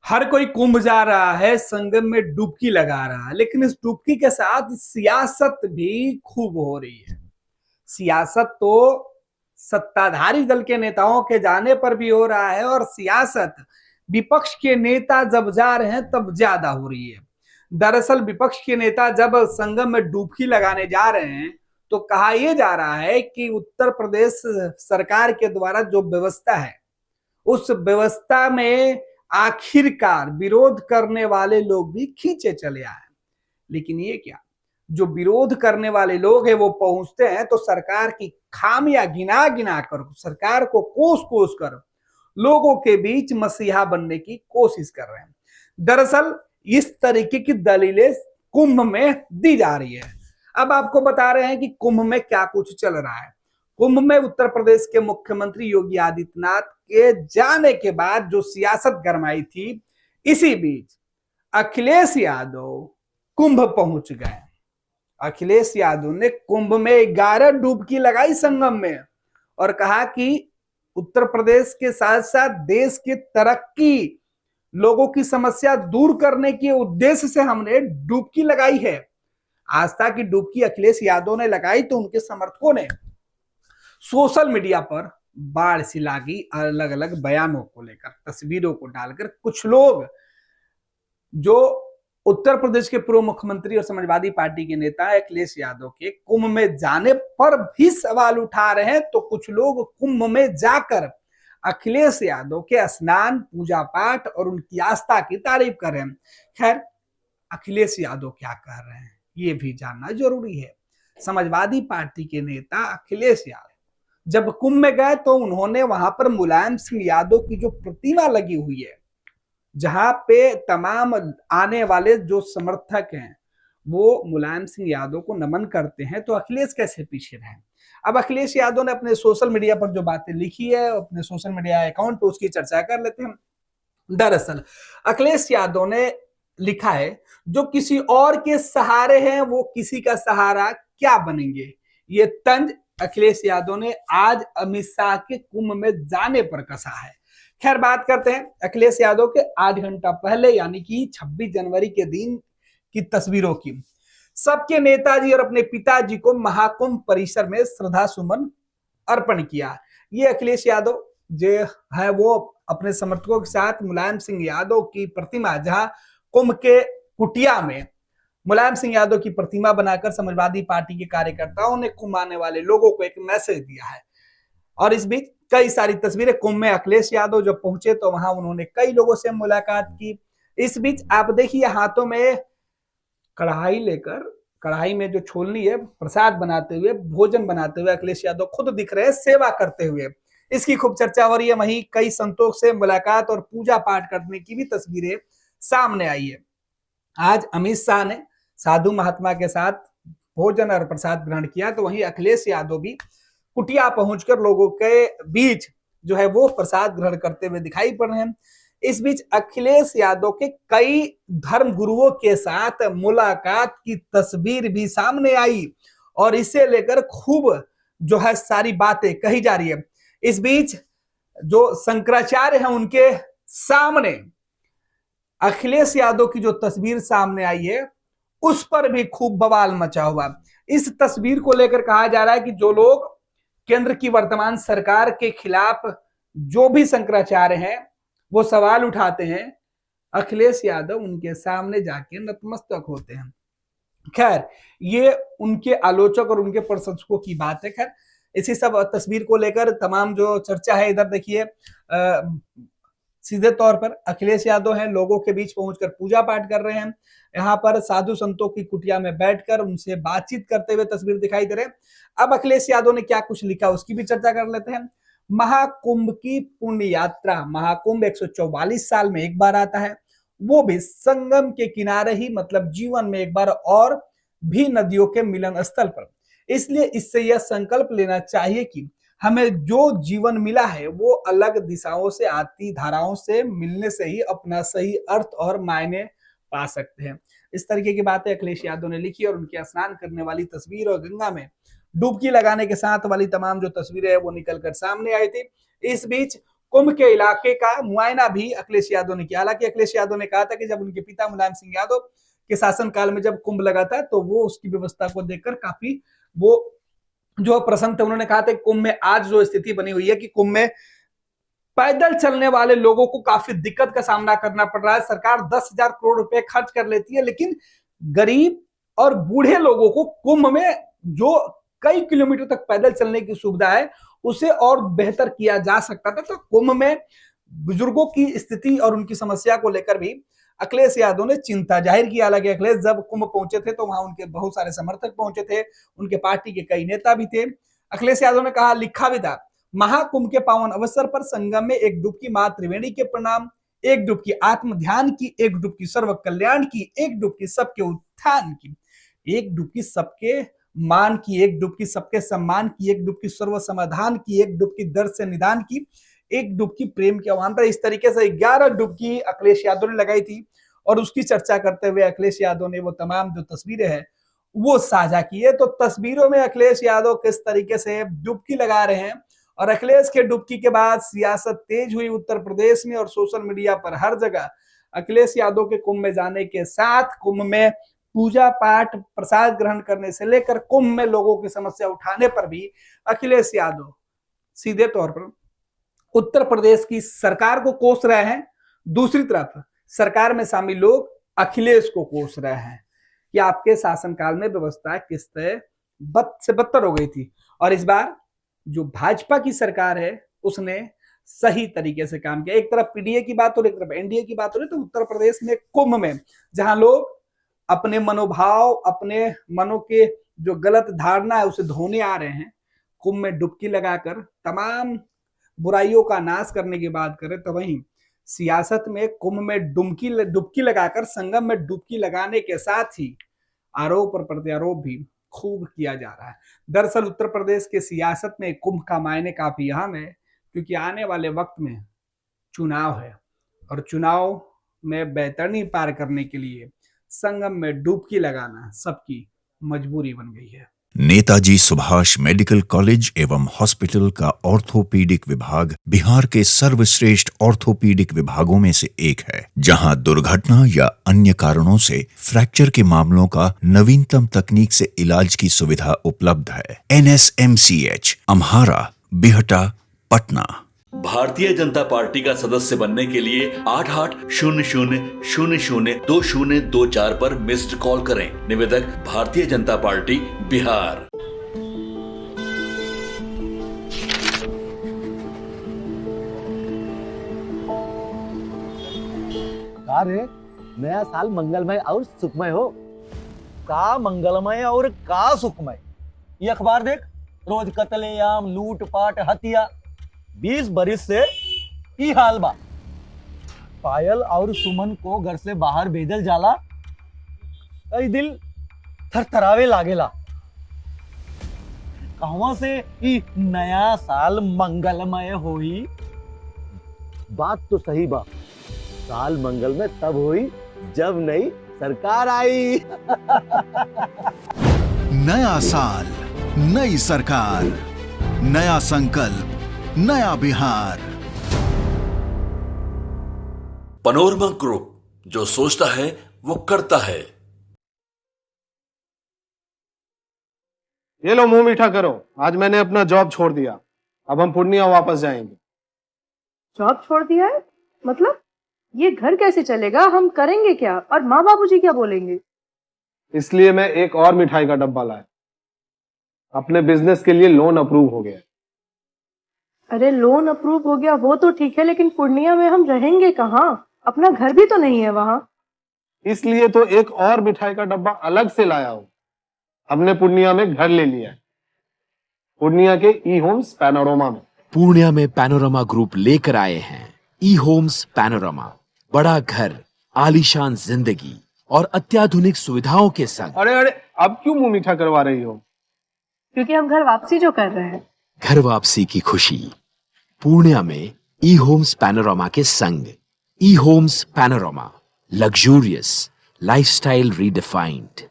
हर कोई कुंभ जा रहा है, संगम में डुबकी लगा रहा है, लेकिन इस डुबकी के साथ सियासत भी खूब हो रही है। सियासत तो सत्ताधारी दल के नेताओं के जाने पर भी हो रहा है, और सियासत विपक्ष के नेता जब जा रहे हैं तब ज्यादा हो रही है। दरअसल विपक्ष के नेता जब संगम में डुबकी लगाने जा रहे हैं तो कहा यह जा रहा है कि उत्तर प्रदेश सरकार के द्वारा जो व्यवस्था है, उस व्यवस्था में आखिरकार विरोध करने वाले लोग भी खींचे चले आए। लेकिन ये क्या, जो विरोध करने वाले लोग हैं वो पहुंचते हैं तो सरकार की खामियां गिना गिना कर, सरकार को कोस कोस कर लोगों के बीच मसीहा बनने की कोशिश कर रहे हैं। दरअसल इस तरीके की दलीलें कुंभ में दी जा रही है। अब आपको बता रहे हैं कि कुंभ में क्या कुछ चल रहा है। कुंभ में उत्तर प्रदेश के मुख्यमंत्री योगी आदित्यनाथ के जाने के बाद जो सियासत गरमाई थी, इसी बीच अखिलेश यादव कुंभ पहुंच गए। अखिलेश यादव ने कुंभ में 11 डुबकी लगाई संगम में और कहा कि उत्तर प्रदेश के साथ साथ देश की तरक्की, लोगों की समस्या दूर करने के उद्देश्य से हमने डुबकी लगाई है। आस्था की डुबकी अखिलेश यादव ने लगाई तो उनके समर्थकों ने सोशल मीडिया पर बाढ़ सी लागी, अलग अलग बयानों को लेकर, तस्वीरों को डालकर। कुछ लोग जो उत्तर प्रदेश के पूर्व मुख्यमंत्री और समाजवादी पार्टी के नेता अखिलेश यादव के कुंभ में जाने पर भी सवाल उठा रहे हैं, तो कुछ लोग कुंभ में जाकर अखिलेश यादव के स्नान, पूजा पाठ और उनकी आस्था की तारीफ कर रहे हैं। खैर, अखिलेश यादव क्या कह रहे हैं ये भी जानना जरूरी है। समाजवादी पार्टी के नेता अखिलेश यादव जब कुंभ में गए तो उन्होंने वहां पर मुलायम सिंह यादव की जो प्रतिमा लगी हुई है, जहां पे तमाम आने वाले जो समर्थक हैं वो मुलायम सिंह यादव को नमन करते हैं, तो अखिलेश कैसे पीछे रहे। अब अखिलेश यादव ने अपने सोशल मीडिया पर जो बातें लिखी है, अपने सोशल मीडिया अकाउंट पे उसकी चर्चा कर लेते हैं। दरअसल अखिलेश यादव ने लिखा है, जो किसी और के सहारे हैं वो किसी का सहारा क्या बनेंगे। ये तंज अखिलेश यादव ने आज अमित शाह के कुंभ में जाने पर कसा है। खैर, बात करते हैं अखिलेश यादव के 8 घंटा पहले यानी कि 26 जनवरी के दिन की तस्वीरों की। सबके नेताजी और अपने पिताजी को महाकुंभ परिसर में श्रद्धा सुमन अर्पण किया। ये अखिलेश यादव जो है वो अपने समर्थकों के साथ मुलायम सिंह यादव की प्रतिमा, जहां कुंभ के कुटिया में मुलायम सिंह यादव की प्रतिमा बनाकर समाजवादी पार्टी के कार्यकर्ताओं ने कुंभ आने वाले लोगों को एक मैसेज दिया है। और इस बीच कई सारी तस्वीरें, कुंभ में अखिलेश यादव जब पहुंचे तो वहां उन्होंने कई लोगों से मुलाकात की। इस बीच आप देखिए हाथों में कढ़ाई लेकर, कढ़ाई में जो छोलनी है, प्रसाद बनाते हुए, भोजन बनाते हुए अखिलेश यादव खुद दिख रहे हैं, सेवा करते हुए। इसकी खूब चर्चा हो रही है। वहीं कई संतों से मुलाकात और पूजा पाठ करने की भी तस्वीरें सामने आई है। आज अमित शाह ने साधु महात्मा के साथ भोजन और प्रसाद ग्रहण किया, तो वहीं अखिलेश यादव भी कुटिया पहुंचकर लोगों के बीच जो है वो प्रसाद ग्रहण करते हुए दिखाई पड़ रहे हैं। इस बीच अखिलेश यादव के कई धर्म गुरुओं के साथ मुलाकात की तस्वीर भी सामने आई और इसे लेकर खूब जो है सारी बातें कही जा रही है। इस बीच जो शंकराचार्य हैं उनके सामने अखिलेश यादव की जो तस्वीर सामने आई है उस पर भी खूब बवाल मचा हुआ। इस तस्वीर को लेकर कहा जा रहा है कि जो लोग केंद्र की वर्तमान सरकार के खिलाफ जो भी शंकराचार्य हैं वो सवाल उठाते हैं, अखिलेश यादव उनके सामने जाके नतमस्तक होते हैं। खैर, ये उनके आलोचक और उनके प्रशंसकों की बात है। खैर, इसी सब तस्वीर को लेकर तमाम जो चर्चा है, इधर देखिए सीधे तौर पर अखिलेश यादव हैं, लोगों के बीच पहुंचकर पूजा पाठ कर रहे हैं। यहाँ पर साधु संतों की कुटिया में बैठकर उनसे बातचीत करते हुए तस्वीर दिखाई दे रहे हैं। अब अखिलेश यादव ने क्या कुछ लिखा उसकी भी चर्चा कर लेते हैं। महाकुंभ की पुण्य यात्रा, महाकुंभ 144 साल में एक बार आता है, वो भी संगम के किनारे ही, मतलब जीवन में एक बार, और भी नदियों के मिलन स्थल पर। इसलिए इससे यह संकल्प लेना चाहिए कि हमें जो जीवन मिला है वो अलग दिशाओं से आती धाराओं से मिलने से ही अपना सही अर्थ और मायने पा सकते हैं। इस तरीके की बातें अखिलेश यादव ने लिखी और उनके स्नान करने वाली तस्वीर और गंगा में डुबकी लगाने के साथ वाली तमाम जो तस्वीरें है वो निकल कर सामने आई थी। इस बीच कुंभ के इलाके का मुआयना भी अखिलेश यादव ने किया। हालांकि अखिलेश यादव ने कहा था कि जब उनके पिता मुलायम सिंह यादव के शासनकाल में जब कुंभ लगा था तो वो उसकी व्यवस्था को देखकर काफी वो जो प्रसन्न थे। उन्होंने कहा था कि कुंभ में आज जो स्थिति बनी हुई है कि कुंभ में पैदल चलने वाले लोगों को काफी दिक्कत का सामना करना पड़ रहा है। सरकार 10,000 करोड़ रुपए खर्च कर लेती है, लेकिन गरीब और बूढ़े लोगों को कुंभ में जो कई किलोमीटर तक पैदल चलने की सुविधा है उसे और बेहतर किया जा सकता था। तो कुंभ में बुजुर्गों की स्थिति और उनकी समस्या को लेकर भी अखिलेश यादव ने चिंता जाहिर की। हालांकि अखिलेश जब कुंभ पहुंचे थे तो वहां उनके बहुत सारे समर्थक पहुंचे थे, उनके पार्टी के कई नेता भी थे। अखिलेश यादव ने कहा, लिखा भी था, महाकुंभ के पावन अवसर पर संगम में एक डुबकी मां त्रिवेणी के प्रणाम, एक डुबकी आत्म ध्यान की, एक डुबकी सर्व कल्याण की, एक डुबकी सबके उत्थान की, एक डुबकी सबके मान की, एक डुबकी सबके सम्मान की, एक डुबकी सर्व समाधान की, एक डुबकी दर्द से निदान की, एक डुबकी प्रेम के आह्वान पर। इस तरीके से 11 डुबकी अखिलेश यादव ने लगाई थी और उसकी चर्चा करते हुए अखिलेश यादव ने वो तमाम जो तस्वीरें हैं वो साझा की है। तो तस्वीरों में अखिलेश यादव किस तरीके से डुबकी लगा रहे हैं और अखिलेश के डुबकी के बाद सियासत तेज हुई उत्तर प्रदेश में और सोशल मीडिया पर हर जगह अखिलेश यादव के कुंभ में जाने के साथ कुंभ में पूजा पाठ प्रसाद ग्रहण करने से लेकर कुंभ में लोगों की समस्या उठाने पर भी अखिलेश यादव सीधे तौर पर उत्तर प्रदेश की सरकार को कोस रहे हैं। दूसरी तरफ सरकार में शामिल लोग अखिलेश को कोस रहे हैं कि आपके शासनकाल में व्यवस्था किस तरह बद से बदतर हो गई थी और इस बार जो भाजपा की सरकार है उसने सही तरीके से काम किया। एक तरफ पीडीए की बात हो रही, एक तरफ एनडीए की बात हो रही, तो उत्तर प्रदेश में कुंभ में जहां लोग अपने मनोभाव, अपने मनो के जो गलत धारणा है उसे धोने आ रहे हैं, कुंभ में डुबकी लगाकर तमाम बुराइयों का नाश करने की बात करें, तो वहीं सियासत में कुंभ में डुबकी लगाकर संगम में डुबकी लगाने के साथ ही आरोप और प्रत्यारोप भी खूब किया जा रहा है। दरअसल उत्तर प्रदेश के सियासत में कुंभ का मायने काफी अहम है क्योंकि आने वाले वक्त में चुनाव है और चुनाव में बेहतरीन पार करने के लिए संगम में डुबकी लगाना सबकी मजबूरी बन गई है। नेताजी सुभाष मेडिकल कॉलेज एवं हॉस्पिटल का ऑर्थोपीडिक विभाग बिहार के सर्वश्रेष्ठ ऑर्थोपीडिक विभागों में से एक है, जहां दुर्घटना या अन्य कारणों से फ्रैक्चर के मामलों का नवीनतम तकनीक से इलाज की सुविधा उपलब्ध है। NSMCH, अम्हारा, बिहटा, पटना। भारतीय जनता पार्टी का सदस्य बनने के लिए 8800002024 पर मिस्ड कॉल करें। निवेदक भारतीय जनता पार्टी बिहार। अरे नया साल मंगलमय और सुखमय हो। का मंगलमय और का सुखमय? ये अखबार देख, रोज कत्लेआम, लूट पाट, हत्या। 20 बरिस से की हाल बा। पायल और सुमन को घर से बाहर भेजल जाला, कई दिल थरथरावे लागेला। कहवा से ई नया साल मंगलमय होई? बात तो सही बा, साल मंगलमय तब होई जब नई सरकार आई। नया साल, नई सरकार, नया संकल्प, नया बिहार। पनोरमा ग्रुप, जो सोचता है वो करता है। ये लो मुंह मीठा करो, आज मैंने अपना जॉब छोड़ दिया, अब हम पूर्णिया वापस जाएंगे। जॉब छोड़ दिया है? मतलब ये घर कैसे चलेगा? हम करेंगे क्या और माँ बाबूजी क्या बोलेंगे? इसलिए मैं एक और मिठाई का डब्बा लाया। अपने बिजनेस के लिए लोन अप्रूव हो गया। अरे लोन अप्रूव हो गया वो तो ठीक है, लेकिन पूर्णिया में हम रहेंगे कहाँ? अपना घर भी तो नहीं है वहाँ। इसलिए तो एक और मिठाई का डब्बा अलग से लाया हूँ। हमने पूर्णिया में घर ले लिया है, पूर्णिया के ई होम्स पैनोरमा में। पूर्णिया में पैनोरमा ग्रुप लेकर आए हैं ई होम्स पैनोरमा। बड़ा घर, आलीशान जिंदगी और अत्याधुनिक सुविधाओं के संग। अरे अब क्यों मुंह मीठा करवा रही हो? क्योंकि हम घर वापसी जो कर रहे हैं। घर वापसी की खुशी पूर्णिया में ई होम्स पैनोरमा के संग। E homes panorama, luxurious lifestyle redefined.